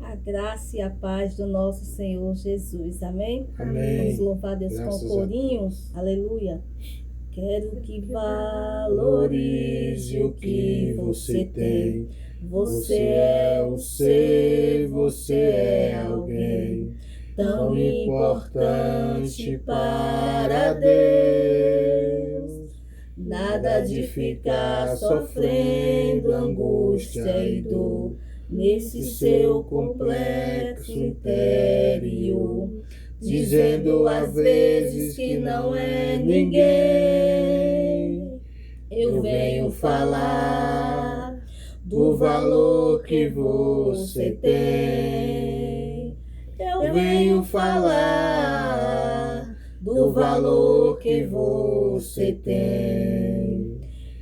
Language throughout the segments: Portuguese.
A graça e a paz do nosso Senhor Jesus. Amém? Amém. Vamos louvar a Deus Graças com o corinho. Aleluia. Quero que valorize o que você tem. Você é um ser, você é alguém tão importante para Deus. Nada de ficar sofrendo angústia e dor nesse seu complexo interior, dizendo às vezes que não é ninguém. Eu venho falar do valor que você tem. Eu venho falar do valor que você tem.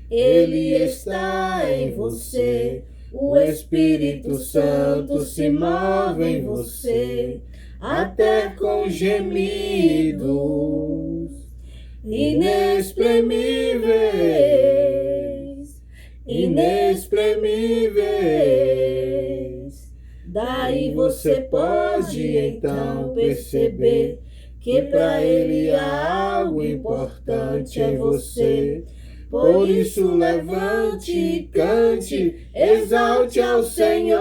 Ele está em você. O Espírito Santo se move em você, até com gemidos inexprimíveis, inexprimíveis. Daí você pode então perceber que para Ele há algo importante em você. Por isso levante, cante, exalte ao Senhor.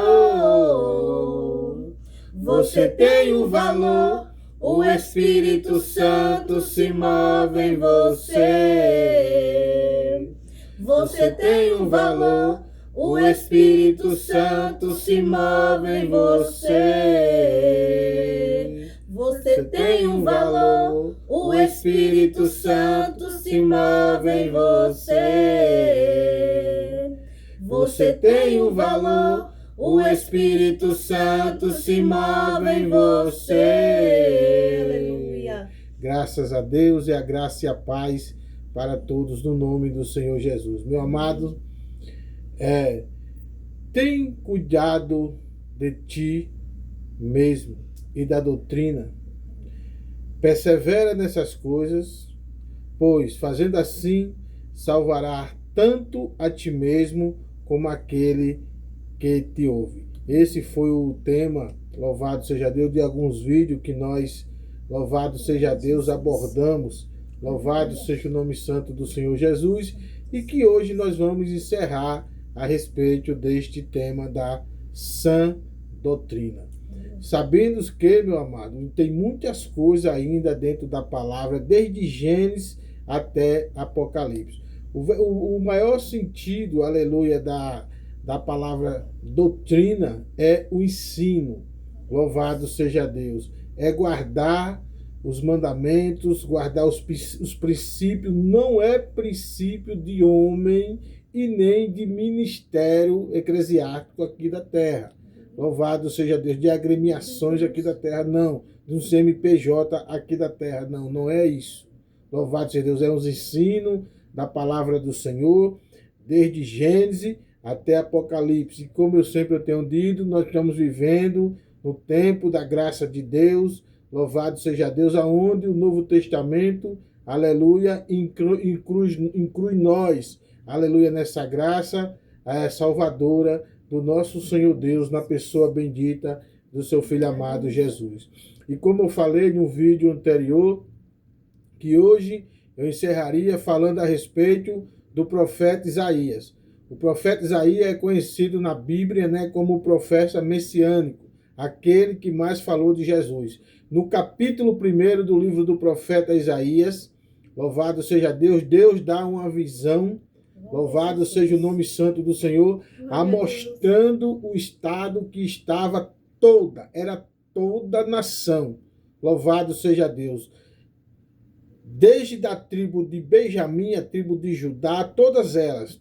Você tem um valor, o Espírito Santo se move em você. Você tem um valor, o Espírito Santo se move em você. Você tem um valor, o Espírito Santo se move em você. Você tem um valor, o Espírito Santo se move em você. Aleluia. Graças a Deus e a graça e a paz para todos no nome do Senhor Jesus. Meu amado, tem cuidado de ti mesmo e da doutrina. Persevera nessas coisas, pois fazendo assim salvará tanto a ti mesmo como aquele que te ouve. Esse foi o tema, louvado seja Deus, de alguns vídeos que nós, louvado seja Deus, abordamos. Louvado seja o nome santo do Senhor Jesus, e que hoje nós vamos encerrar a respeito deste tema da sã doutrina. Sabendo que, meu amado, tem muitas coisas ainda dentro da palavra, desde Gênesis até Apocalipse. O maior sentido, aleluia, da palavra doutrina é o ensino. Louvado seja Deus. É guardar os mandamentos, guardar os princípios. Não é princípio de homem e nem de ministério eclesiástico aqui da terra. Louvado seja Deus, de agremiações aqui da terra, não. De um CNPJ aqui da terra, não. Não é isso. Louvado seja Deus, é os ensinos da palavra do Senhor, desde Gênesis até Apocalipse. E como eu sempre tenho dito, nós estamos vivendo no tempo da graça de Deus. Louvado seja Deus, aonde o Novo Testamento, aleluia, inclui nós, aleluia, nessa graça salvadora do nosso Senhor Deus, na pessoa bendita do seu Filho amado Jesus. E como eu falei no vídeo anterior, que hoje eu encerraria falando a respeito do profeta Isaías. O profeta Isaías é conhecido na Bíblia, né, como o profeta messiânico, aquele que mais falou de Jesus. No capítulo 1 do livro do profeta Isaías, louvado seja Deus, Deus dá uma visão. Louvado seja o nome santo do Senhor, mostrando o estado que estava era toda a nação. Louvado seja Deus. Desde a tribo de Benjamim, a tribo de Judá, todas elas,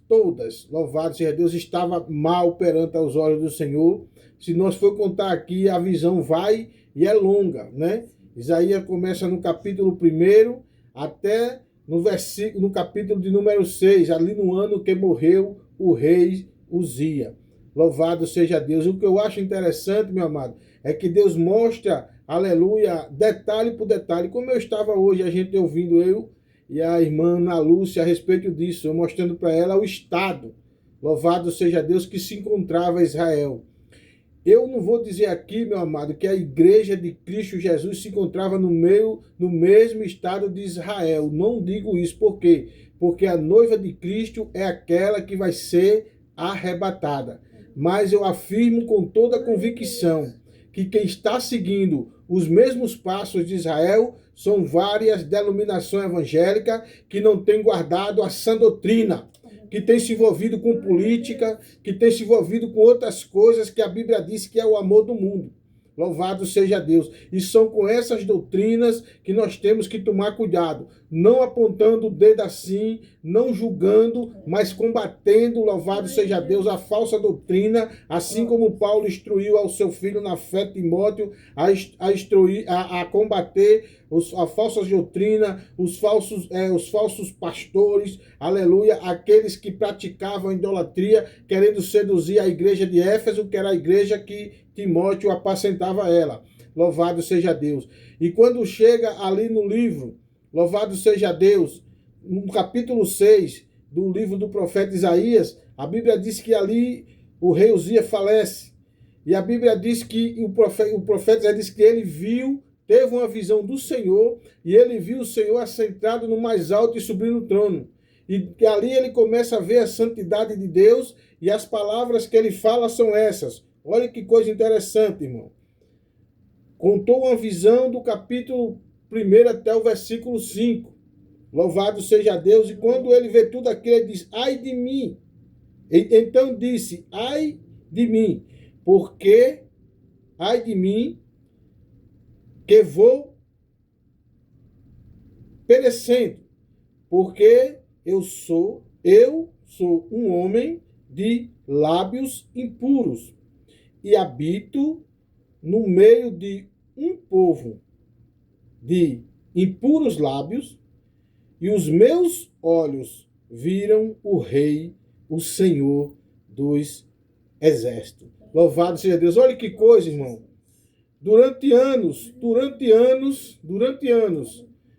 louvado seja Deus, estava mal perante aos olhos do Senhor. Se nós for contar aqui, a visão vai e é longa, né? Isaías começa no capítulo 1 até no capítulo de número 6, ali no ano que morreu o rei Uzia. Louvado seja Deus. O que eu acho interessante, meu amado, é que Deus mostra, aleluia, detalhe por detalhe, como eu estava hoje, a gente ouvindo, eu e a irmã Ana Lúcia, a respeito disso, eu mostrando para ela o estado, louvado seja Deus, que se encontrava Israel. Eu não vou dizer aqui, meu amado, que a igreja de Cristo Jesus se encontrava no mesmo estado de Israel. Não digo isso. Por quê? Porque a noiva de Cristo é aquela que vai ser arrebatada. Mas eu afirmo com toda a convicção que quem está seguindo os mesmos passos de Israel são várias denominações evangélicas que não têm guardado a sã doutrina, que tem se envolvido com política, que tem se envolvido com outras coisas que a Bíblia diz que é o amor do mundo. Louvado seja Deus. E são com essas doutrinas que nós temos que tomar cuidado. Não apontando o dedo assim, não julgando, mas combatendo, louvado seja Deus, a falsa doutrina, assim como Paulo instruiu ao seu filho na fé, Timóteo, a combater a falsa doutrina, os falsos pastores, aleluia, aqueles que praticavam idolatria, querendo seduzir a igreja de Éfeso, que era a igreja que Timóteo apacentava ela. Louvado seja Deus. E quando chega ali no livro, louvado seja Deus, no capítulo 6 do livro do profeta Isaías, a Bíblia diz que ali o rei Uzias falece. E a Bíblia diz que o profeta já diz que ele teve uma visão do Senhor, e ele viu o Senhor assentado no mais alto e subindo no trono. E ali ele começa a ver a santidade de Deus, e as palavras que ele fala são essas. Olha que coisa interessante, irmão. Contou uma visão do capítulo 1 até o versículo 5. Louvado seja Deus. E quando ele vê tudo aquilo, ele diz, ai de mim. Então disse, ai de mim, porque, ai de mim, que vou perecendo, porque eu sou um homem de lábios impuros, e habito no meio de um povo de impuros lábios, e os meus olhos viram o Rei, o Senhor dos Exércitos. Louvado seja Deus. Olha que coisa, irmão. Durante anos,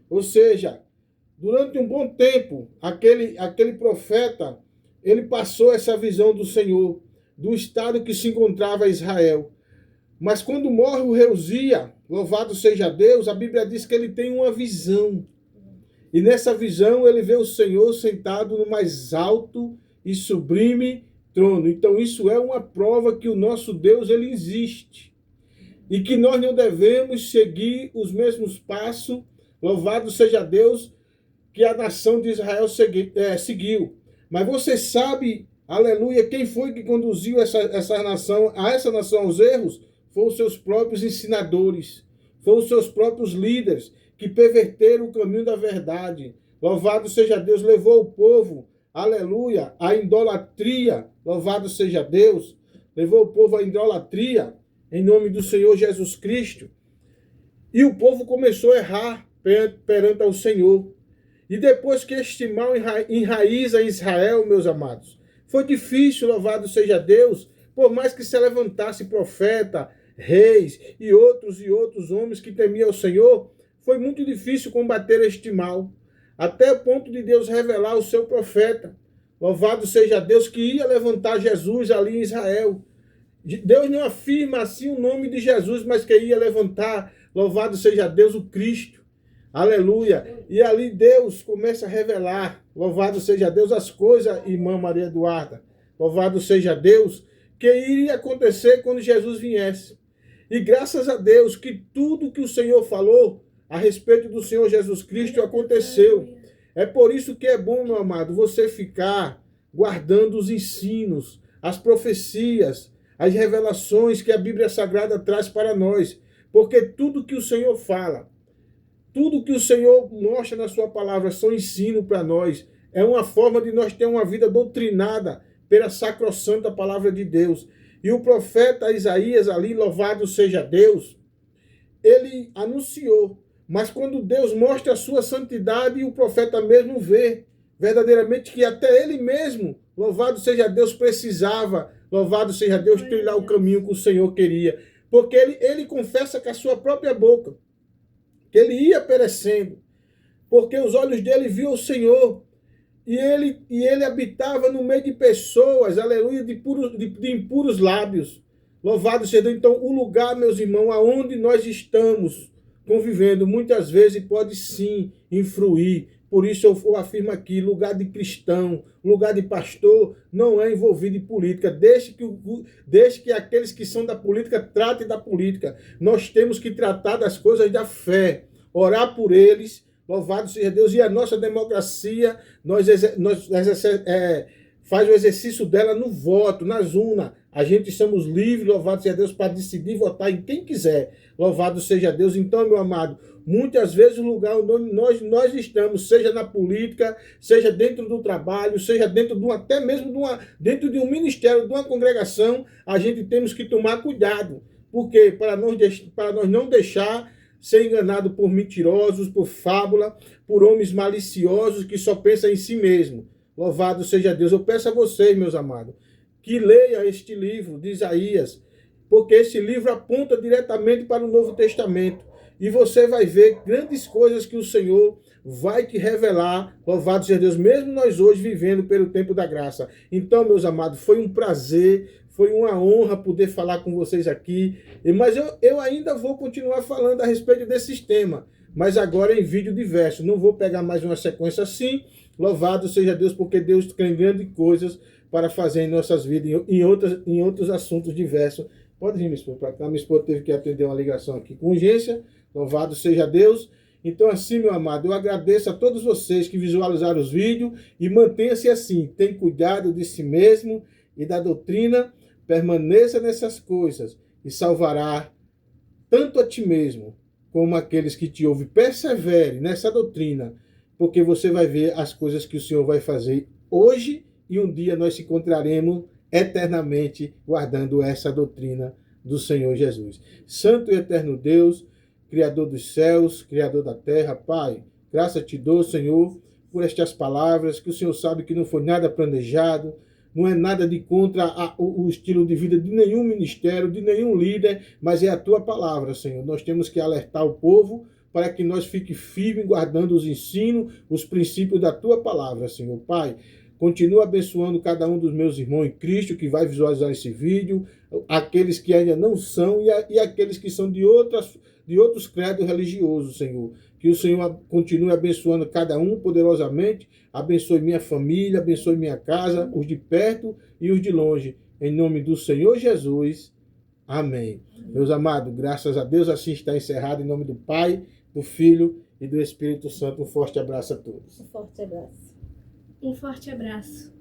ou seja, durante um bom tempo, aquele profeta, ele passou essa visão do Senhor, do estado que se encontrava Israel. Mas quando morre o rei Uzias, louvado seja Deus, a Bíblia diz que ele tem uma visão. E nessa visão ele vê o Senhor sentado no mais alto e sublime trono. Então isso é uma prova que o nosso Deus, ele existe. E que nós não devemos seguir os mesmos passos, louvado seja Deus, que a nação de Israel seguiu. Mas você sabe, aleluia, quem foi que conduziu essa nação aos erros? Foram os seus próprios ensinadores, foram os seus próprios líderes que perverteram o caminho da verdade. Louvado seja Deus, levou o povo, aleluia, à idolatria. Louvado seja Deus, levou o povo à idolatria em nome do Senhor Jesus Cristo. E o povo começou a errar perante ao Senhor. E depois que este mal enraiza em Israel, meus amados, foi difícil, louvado seja Deus, por mais que se levantasse profeta, reis e outros homens que temiam o Senhor, foi muito difícil combater este mal, até o ponto de Deus revelar o seu profeta. Louvado seja Deus, que ia levantar Jesus ali em Israel. Deus não afirma assim o nome de Jesus, mas que ia levantar, louvado seja Deus, o Cristo. Aleluia. E ali Deus começa a revelar, louvado seja Deus, as coisas, irmã Maria Eduarda. Louvado seja Deus, que iria acontecer quando Jesus viesse. E graças a Deus que tudo que o Senhor falou a respeito do Senhor Jesus Cristo aconteceu. É por isso que é bom, meu amado, você ficar guardando os ensinos, as profecias, as revelações que a Bíblia Sagrada traz para nós. Porque tudo que o Senhor fala, tudo que o Senhor mostra na sua palavra são ensino para nós. É uma forma de nós ter uma vida doutrinada pela sacrossanta palavra de Deus. E o profeta Isaías ali, louvado seja Deus, ele anunciou. Mas quando Deus mostra a sua santidade, o profeta mesmo vê verdadeiramente que até ele mesmo, louvado seja Deus, precisava, louvado seja Deus, trilhar o caminho que o Senhor queria. Porque ele confessa com a sua própria boca que ele ia perecendo, porque os olhos dele viam o Senhor, e ele habitava no meio de pessoas, aleluia, de impuros lábios. Louvado seja Deus. Então, o lugar, meus irmãos, aonde nós estamos convivendo, muitas vezes pode sim influir. Por isso eu afirmo aqui, lugar de cristão, lugar de pastor, não é envolvido em política. Deixe que aqueles que são da política tratem da política. Nós temos que tratar das coisas da fé, orar por eles. Louvado seja Deus. E a nossa democracia, faz o exercício dela no voto, nas urnas. A gente estamos livres, louvado seja Deus, para decidir votar em quem quiser. Louvado seja Deus. Então, meu amado, muitas vezes o lugar onde nós estamos, seja na política, seja dentro do trabalho, seja dentro até mesmo dentro de um ministério, de uma congregação, a gente temos que tomar cuidado. Por quê? Para nós não deixar ser enganado por mentirosos, por fábula, por homens maliciosos que só pensam em si mesmo. Louvado seja Deus. Eu peço a vocês, meus amados, que leia este livro de Isaías, porque esse livro aponta diretamente para o Novo Testamento. E você vai ver grandes coisas que o Senhor vai te revelar. Louvado seja Deus, mesmo nós hoje vivendo pelo tempo da graça. Então, meus amados, foi um prazer, foi uma honra poder falar com vocês aqui. Mas eu ainda vou continuar falando a respeito desses temas, mas agora em vídeo diverso. Não vou pegar mais uma sequência assim. Louvado seja Deus, porque Deus tem grandes coisas para fazer em nossas vidas, em outros assuntos diversos. Pode vir, minha esposa, para cá. Minha esposa teve que atender uma ligação aqui com urgência. Louvado seja Deus. Então, assim, meu amado, eu agradeço a todos vocês que visualizaram os vídeos e mantenha-se assim. Tenha cuidado de si mesmo e da doutrina. Permaneça nessas coisas e salvará tanto a ti mesmo como aqueles que te ouvem. Persevere nessa doutrina, porque você vai ver as coisas que o Senhor vai fazer hoje e um dia nós se encontraremos eternamente guardando essa doutrina do Senhor Jesus. Santo e eterno Deus, Criador dos céus, Criador da terra, Pai, graça te dou, Senhor, por estas palavras, que o Senhor sabe que não foi nada planejado, não é nada de contra o estilo de vida de nenhum ministério, de nenhum líder, mas é a tua palavra, Senhor. Nós temos que alertar o povo para que nós fiquemos firmes guardando os ensinos, os princípios da tua palavra, Senhor. Pai, continua abençoando cada um dos meus irmãos em Cristo que vai visualizar esse vídeo, aqueles que ainda não são e aqueles que são de outros credos religiosos, Senhor. Que o Senhor continue abençoando cada um poderosamente, abençoe minha família, abençoe minha casa, os de perto e os de longe. Em nome do Senhor Jesus. Amém. Meus amados, graças a Deus, assim está encerrado em nome do Pai, do Filho e do Espírito Santo. Um forte abraço a todos. Um forte abraço. Um forte abraço.